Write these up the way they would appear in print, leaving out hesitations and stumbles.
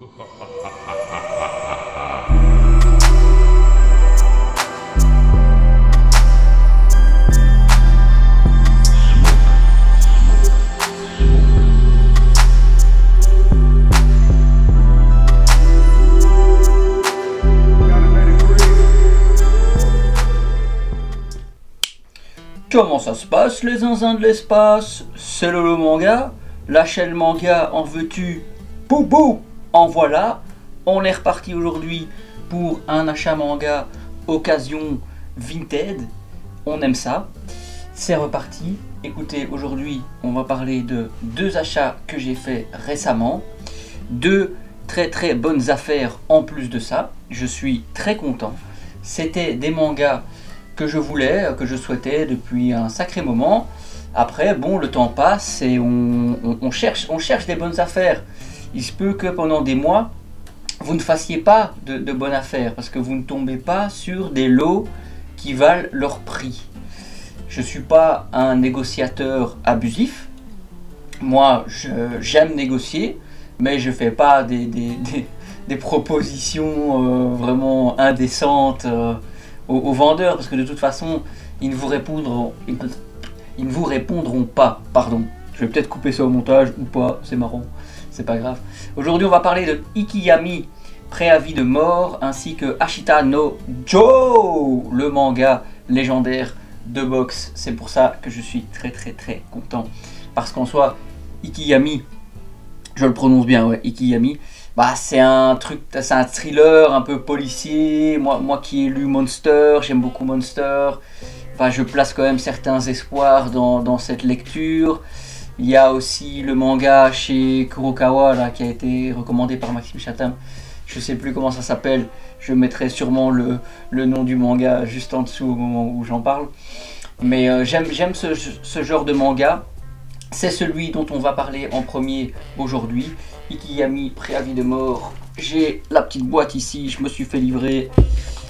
Comment ça se passe les zinzins de l'espace? C'est le manga, la chaîne manga en veux-tu? Boubou, en voilà. On est reparti aujourd'hui pour un achat manga occasion Vinted. On aime ça. C'est reparti. Écoutez, aujourd'hui on va parler de deux achats que j'ai fait récemment. Deux très bonnes affaires en plus de ça. Je suis très content. C'était des mangas que je voulais, que je souhaitais depuis un sacré moment. Après, bon, le temps passe et on cherche des bonnes affaires. Il se peut que pendant des mois, vous ne fassiez pas de bonnes affaires parce que vous ne tombez pas sur des lots qui valent leur prix. Je ne suis pas un négociateur abusif. Moi, j'aime négocier, mais je ne fais pas des propositions vraiment indécentes aux vendeurs, parce que de toute façon ils ne vous répondront pas, pardon. Je vais peut-être couper ça au montage ou pas, c'est marrant, c'est pas grave. Aujourd'hui on va parler de Ikiyami, préavis de mort, ainsi que Ashita no Joe, le manga légendaire de boxe. C'est pour ça que je suis très content, parce qu'en soi Ikiyami, je le prononce bien, ouais, Ikiyami, bah, c'est un thriller un peu policier. Moi qui ai lu Monster, j'aime beaucoup Monster. Enfin, je place quand même certains espoirs dans cette lecture. Il y a aussi le manga chez Kurokawa là, qui a été recommandé par Maxime Chatham. Je sais plus comment ça s'appelle. Je mettrai sûrement le nom du manga juste en dessous au moment où j'en parle. Mais j'aime ce genre de manga. C'est celui dont on va parler en premier aujourd'hui. Ikiyami, préavis de mort. J'ai la petite boîte ici, je me suis fait livrer.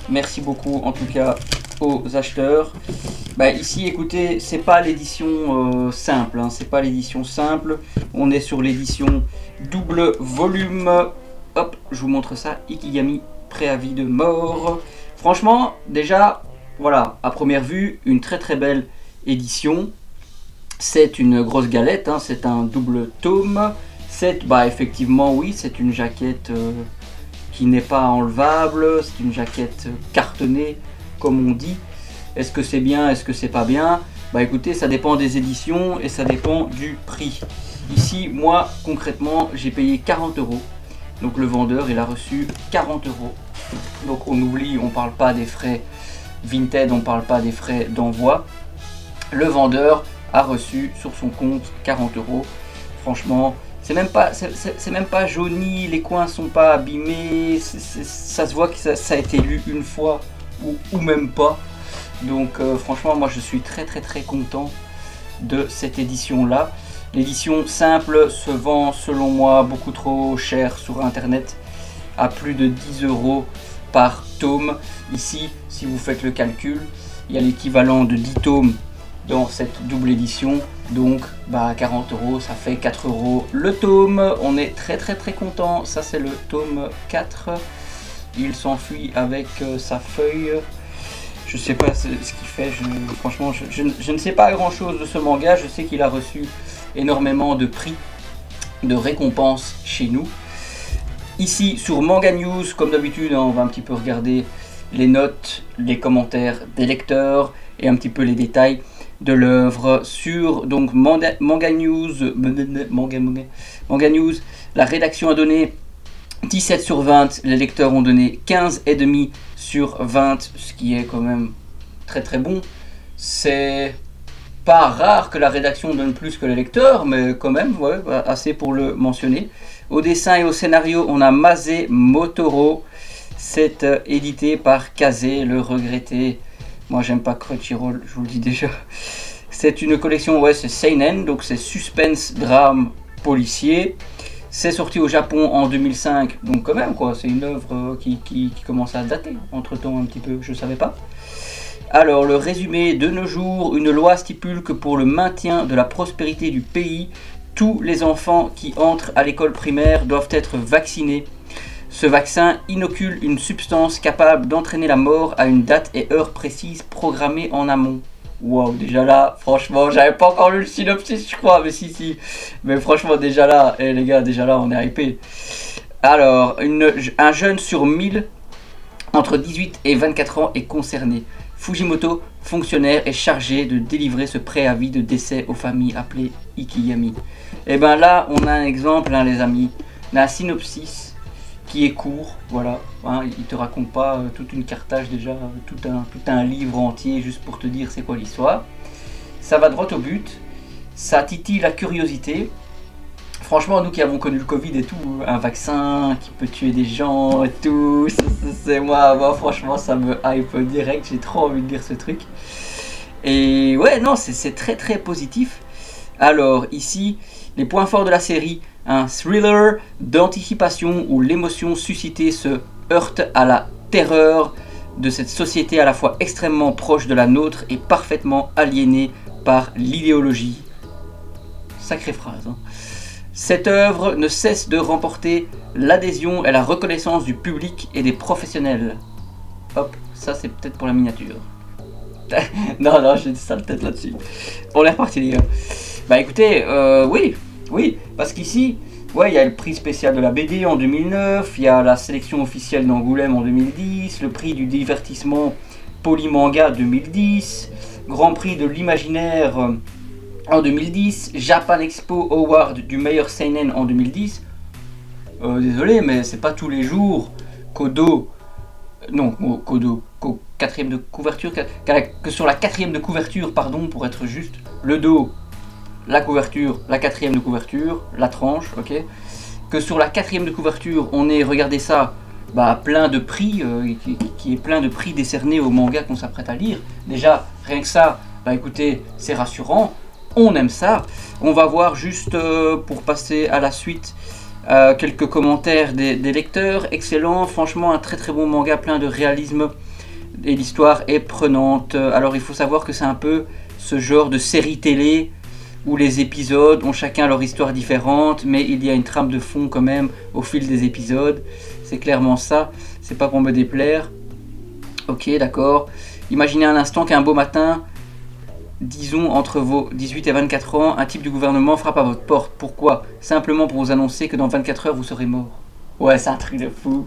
Merci beaucoup en tout cas aux acheteurs. Bah, ici, écoutez, c'est pas l'édition simple, hein, c'est pas l'édition simple. On est sur l'édition double volume. Hop, je vous montre ça. Ikiyami, préavis de mort. Franchement, déjà, voilà, à première vue, une très belle édition. C'est une grosse galette, hein, c'est un double tome. Bah effectivement oui, c'est une jaquette qui n'est pas enlevable, c'est une jaquette cartonnée comme on dit. Est-ce que c'est bien, est-ce que c'est pas bien? Bah écoutez, ça dépend des éditions et ça dépend du prix. Ici, moi concrètement, j'ai payé 40 €. Donc le vendeur, il a reçu 40 €. Donc on oublie, on parle pas des frais Vinted, on parle pas des frais d'envoi. Le vendeur a reçu sur son compte 40 €. Franchement, c'est même pas jauni, les coins sont pas abîmés, ça se voit que ça a été lu une fois ou même pas. Donc franchement, moi je suis très content de cette édition là. L'édition simple se vend selon moi beaucoup trop cher sur internet, à plus de 10 € par tome. Ici, si vous faites le calcul, il y a l'équivalent de 10 tomes dans cette double édition, donc bah 40 €, ça fait 4 € le tome. On est très content. Ça c'est le tome 4. Il s'enfuit avec sa feuille. Je sais pas ce qu'il fait, franchement je ne sais pas grand chose de ce manga. Je sais qu'il a reçu énormément de prix, de récompenses chez nous. Ici sur Manga News, comme d'habitude, on va un petit peu regarder les notes, les commentaires des lecteurs et un petit peu les détails de l'œuvre. Sur donc Manga News, la rédaction a donné 17 sur 20, les lecteurs ont donné 15,5 sur 20, ce qui est quand même très bon. C'est pas rare que la rédaction donne plus que les lecteurs, mais quand même, ouais, assez pour le mentionner. Au dessin et au scénario, on a Mase Motoro. C'est édité par Kazé, le regretté. Moi, j'aime pas Crunchyroll, je vous le dis déjà. C'est une collection, ouais, c'est seinen, donc c'est suspense, drame, policier. C'est sorti au Japon en 2005, donc quand même, quoi. C'est une œuvre qui commence à dater, entre-temps un petit peu, je savais pas. Alors, le résumé: de nos jours, une loi stipule que pour le maintien de la prospérité du pays, Tous les enfants qui entrent à l'école primaire doivent être vaccinés. Ce vaccin inocule une substance capable d'entraîner la mort à une date et heure précise programmée en amont. Waouh, déjà là, franchement, j'avais pas encore lu le synopsis, je crois, mais si. Mais franchement, déjà là, les gars, déjà là, on est hypé. Alors, un jeune sur 1000 entre 18 et 24 ans est concerné. Fujimoto, fonctionnaire, est chargé de délivrer ce préavis de décès aux familles appelées Ikigami. Et ben là, on a un exemple, hein, les amis. On a un synopsis qui est court, voilà, hein, il te raconte pas toute une cartage déjà, tout un livre entier juste pour te dire c'est quoi l'histoire. Ça va droit au but, ça titille la curiosité. Franchement, nous qui avons connu le Covid et tout, un vaccin qui peut tuer des gens et tout, c'est moi franchement ça me hype direct, j'ai trop envie de lire ce truc. Et ouais, non, c'est très très positif. Alors ici, les points forts de la série: un thriller d'anticipation où l'émotion suscitée se heurte à la terreur de cette société à la fois extrêmement proche de la nôtre et parfaitement aliénée par l'idéologie. Sacrée phrase, hein. Cette œuvre ne cesse de remporter l'adhésion et la reconnaissance du public et des professionnels. Hop, ça c'est peut-être pour la miniature. non, j'ai dit ça de tête là-dessus. On est reparti les gars. Bah écoutez, oui, parce qu'ici, ouais, il y a le prix spécial de la BD en 2009, il y a la sélection officielle d'Angoulême en 2010, le prix du divertissement Polymanga 2010, Grand Prix de l'imaginaire en 2010, Japan Expo Award du meilleur seinen en 2010. Désolé, mais c'est pas tous les jours qu'au quatrième de couverture, que sur la quatrième de couverture, pardon, pour être juste, le dos, la couverture, la quatrième de couverture, la tranche, ok, que sur la quatrième de couverture, on ait, regardé ça, bah, plein de prix, qui est plein de prix décernés aux mangas qu'on s'apprête à lire. Déjà, rien que ça, bah écoutez, c'est rassurant, on aime ça. On va voir juste, pour passer à la suite, quelques commentaires des lecteurs. Excellent, franchement un très très bon manga, plein de réalisme, et l'histoire est prenante. Alors il faut savoir que c'est un peu ce genre de série télé où les épisodes ont chacun leur histoire différente, mais il y a une trame de fond quand même au fil des épisodes. C'est clairement ça, c'est pas pour me déplaire. Ok, d'accord. Imaginez un instant qu'un beau matin, disons entre vos 18 et 24 ans, un type du gouvernement frappe à votre porte. Pourquoi? Simplement pour vous annoncer que dans 24 heures vous serez mort. Ouais, c'est un truc de fou.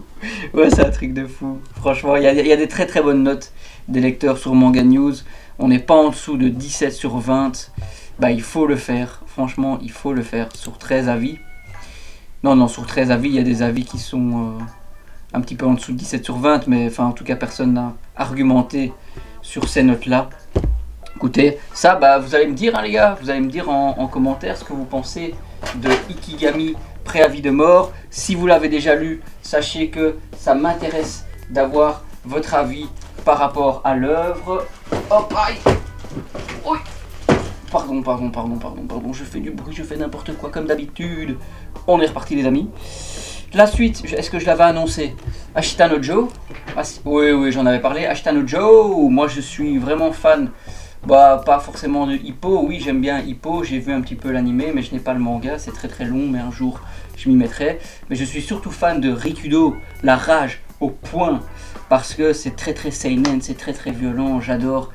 Ouais, c'est un truc de fou. Franchement, il y a des très très bonnes notes des lecteurs sur Manga News. On n'est pas en dessous de 17 sur 20. Bah, il faut le faire. Franchement, il faut le faire. Sur 13 avis. Non, sur 13 avis, il y a des avis qui sont un petit peu en dessous de 17 sur 20. Mais enfin, en tout cas, personne n'a argumenté sur ces notes-là. Écoutez, ça, bah, vous allez me dire, hein, les gars, vous allez me dire en commentaire ce que vous pensez de Ikigami Préavis de mort. Si vous l'avez déjà lu, sachez que ça m'intéresse d'avoir votre avis par rapport à l'œuvre. Hop, aïe. Oui. Pardon, je fais du bruit, je fais n'importe quoi comme d'habitude. On est reparti les amis. La suite, est-ce que je l'avais annoncé? Ashita no Joe. Oui, j'en avais parlé. Ashita no Joe, moi je suis vraiment fan. Bah, pas forcément de Hippo, oui j'aime bien Hippo, j'ai vu un petit peu l'animé, mais je n'ai pas le manga, c'est très très long, mais un jour je m'y mettrai. Mais je suis surtout fan de Rikudo, la rage au point, parce que c'est très très seinen, c'est très très violent, j'adore.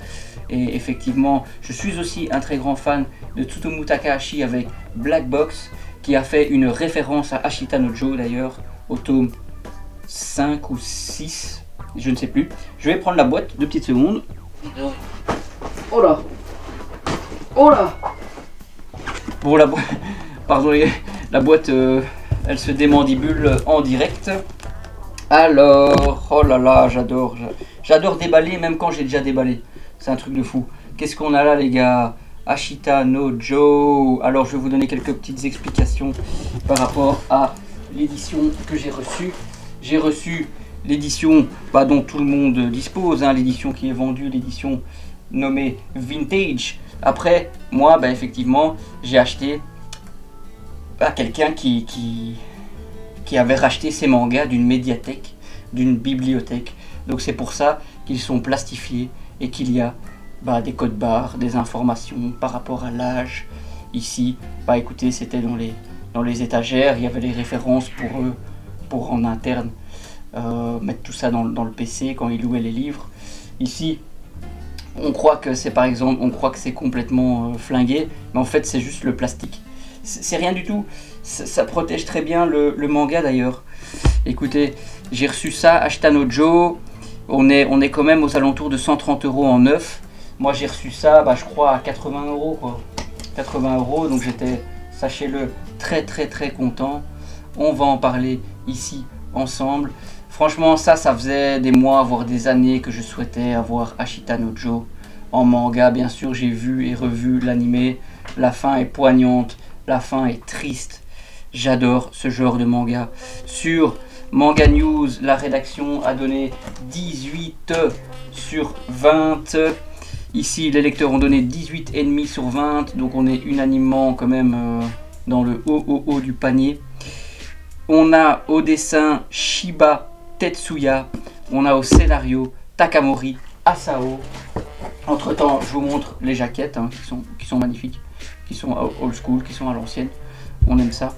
Et effectivement, je suis aussi un très grand fan de Tsutomu Takahashi avec Black Box, qui a fait une référence à Ashita no Joe d'ailleurs, au tome 5 ou 6, je ne sais plus. Je vais prendre la boîte, 2 petites secondes. Oh là! Pour la boîte, pardon, la boîte, elle se démandibule en direct. Alors, oh là là, j'adore déballer, même quand j'ai déjà déballé. C'est un truc de fou. Qu'est-ce qu'on a là, les gars? Ashita no Joe. Alors, je vais vous donner quelques petites explications par rapport à l'édition que j'ai reçue. J'ai reçu l'édition dont tout le monde dispose, hein, l'édition qui est vendue, l'édition nommé Vintage. Après, moi, effectivement, j'ai acheté à quelqu'un qui avait racheté ses mangas d'une médiathèque, d'une bibliothèque. Donc c'est pour ça qu'ils sont plastifiés et qu'il y a des codes barres, des informations par rapport à l'âge. ici, bah écoutez, c'était dans les étagères, il y avait les références pour eux, pour en interne mettre tout ça dans le PC quand ils louaient les livres. Ici, on croit que c'est par exemple, on croit que c'est complètement flingué, mais en fait c'est juste le plastique. C'est rien du tout, ça protège très bien le manga d'ailleurs. Écoutez, j'ai reçu ça, Ashitano Joe, on est quand même aux alentours de 130 € en neuf. Moi j'ai reçu ça, bah, je crois à 80 € quoi. 80 €, donc j'étais, sachez-le, très content. On va en parler ici ensemble. Franchement ça faisait des mois, voire des années que je souhaitais avoir Ashitano Joe en manga. Bien sûr j'ai vu et revu l'animé, la fin est poignante, la fin est triste. J'adore ce genre de manga. Sur Manga News, la rédaction a donné 18 sur 20. Ici les lecteurs ont donné 18,5 sur 20, donc on est unanimement quand même dans le haut du panier. On a au dessin Shiba Tetsuya, on a au scénario Takamori Asao. Entre temps, je vous montre les jaquettes hein, qui sont magnifiques, qui sont old school, qui sont à l'ancienne. On aime ça.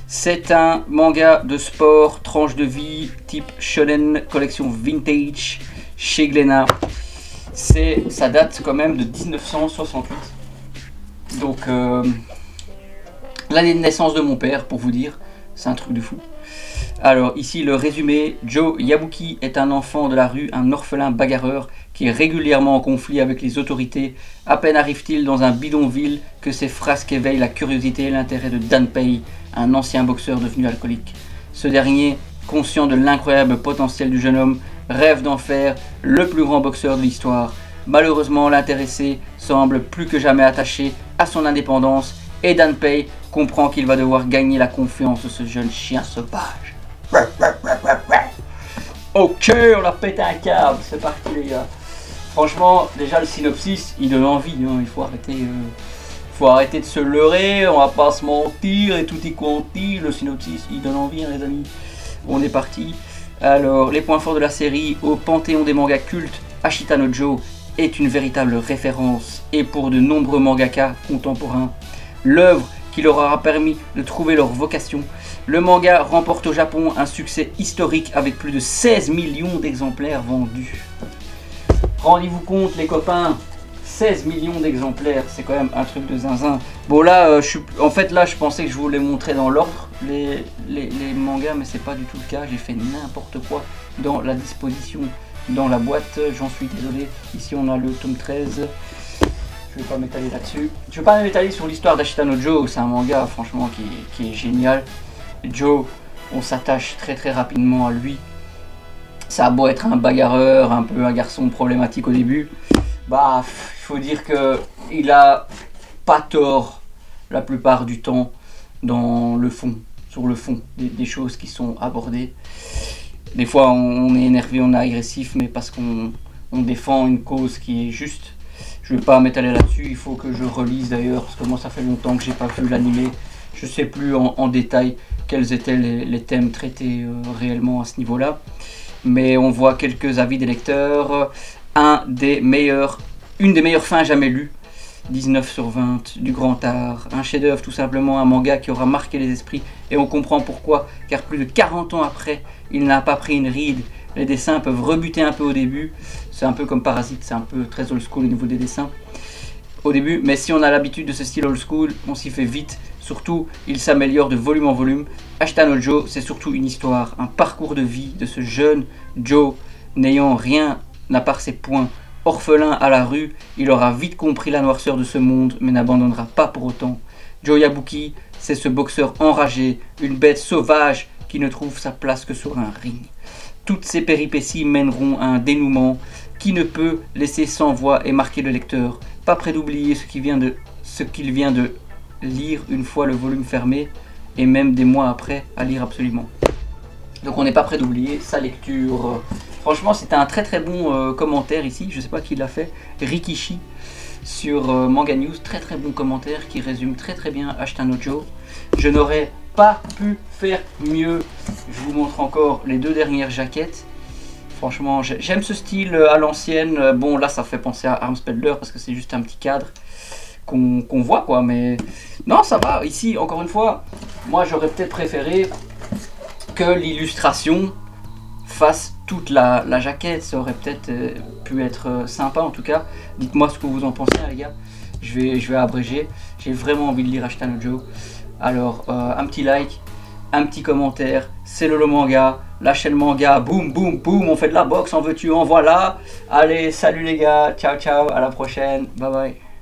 C'est un manga de sport, tranche de vie, type shonen, collection vintage, chez Glénat. Ça date quand même de 1968. Donc, l'année de naissance de mon père, pour vous dire. C'est un truc de fou. Alors ici le résumé, Joe Yabuki est un enfant de la rue, un orphelin bagarreur qui est régulièrement en conflit avec les autorités. À peine arrive-t-il dans un bidonville que ses frasques éveillent la curiosité et l'intérêt de Danpei, un ancien boxeur devenu alcoolique. Ce dernier, conscient de l'incroyable potentiel du jeune homme, rêve d'en faire le plus grand boxeur de l'histoire. Malheureusement, l'intéressé semble plus que jamais attaché à son indépendance et Danpei comprend qu'il va devoir gagner la confiance de ce jeune chien sauvage. Ok, on a pété un câble, c'est parti les gars. Franchement, déjà le synopsis, il donne envie, hein. Il faut arrêter de se leurrer, on va pas se mentir et tout est conti. Le synopsis, il donne envie hein, les amis. On est parti. Alors, les points forts de la série, au panthéon des mangas cultes, Ashitano Joe est une véritable référence et pour de nombreux mangaka contemporains, l'œuvre qui leur aura permis de trouver leur vocation. Le manga remporte au Japon un succès historique avec plus de 16 millions d'exemplaires vendus. Rendez-vous compte les copains, 16 millions d'exemplaires, c'est quand même un truc de zinzin. Bon là, en fait là je pensais que je vous les montrais dans l'ordre, les mangas, mais c'est pas du tout le cas, j'ai fait n'importe quoi dans la disposition, dans la boîte, j'en suis désolé. Ici on a le tome 13. Je vais pas m'étaler là-dessus. Je vais pas m'étaler sur l'histoire d'Ashitano Joe, c'est un manga franchement qui est génial. Joe, on s'attache très rapidement à lui. Ça a beau être un bagarreur, un peu un garçon problématique au début, bah il faut dire que il a pas tort la plupart du temps dans le fond, sur le fond des choses qui sont abordées. Des fois on est énervé, on est agressif, mais parce qu'on défend une cause qui est juste. Je vais pas m'étaler là-dessus, il faut que je relise d'ailleurs, parce que moi ça fait longtemps que j'ai pas vu l'animé. Je sais plus en détail quels étaient les thèmes traités réellement à ce niveau-là. Mais on voit quelques avis des lecteurs. Une des meilleures fins jamais lues. 19 sur 20, du grand art. Un chef-d'œuvre tout simplement, un manga qui aura marqué les esprits. Et on comprend pourquoi, car plus de 40 ans après, il n'a pas pris une ride. Les dessins peuvent rebuter un peu au début. C'est un peu comme Parasite, c'est un peu très old school au niveau des dessins. Au début, mais si on a l'habitude de ce style old school, on s'y fait vite. Surtout, il s'améliore de volume en volume. Ashitano Joe, c'est surtout une histoire, un parcours de vie de ce jeune Joe, n'ayant rien à part ses poings. Orphelin à la rue, il aura vite compris la noirceur de ce monde, mais n'abandonnera pas pour autant. Joe Yabuki, c'est ce boxeur enragé, une bête sauvage qui ne trouve sa place que sur un ring. Toutes ces péripéties mèneront à un dénouement qui ne peut laisser sans voix et marquer le lecteur. Pas près d'oublier ce qu'il vient de lire une fois le volume fermé, et même des mois après à lire absolument. Donc on n'est pas prêt d'oublier sa lecture. Franchement c'était un très bon commentaire ici, je sais pas qui l'a fait, Rikishi sur Manga News, très bon commentaire qui résume très bien Ashitano Joe. Je n'aurais pas pu faire mieux. Je vous montre encore les deux dernières jaquettes. Franchement j'aime ce style à l'ancienne. Bon là ça fait penser à Armspedler parce que c'est juste un petit cadre. qu'on voit quoi. Mais non, ça va. Ici, encore une fois, moi j'aurais peut-être préféré que l'illustration fasse toute la jaquette. Ça aurait peut-être pu être sympa en tout cas. Dites-moi ce que vous en pensez les gars. Je vais abréger. J'ai vraiment envie de lire Ashita no Joe. Alors un petit like, un petit commentaire. C'est le manga. Lâchez le manga. Boum boum boum. On fait de la boxe. En veux-tu en voilà. Allez, salut les gars. Ciao ciao. À la prochaine. Bye bye.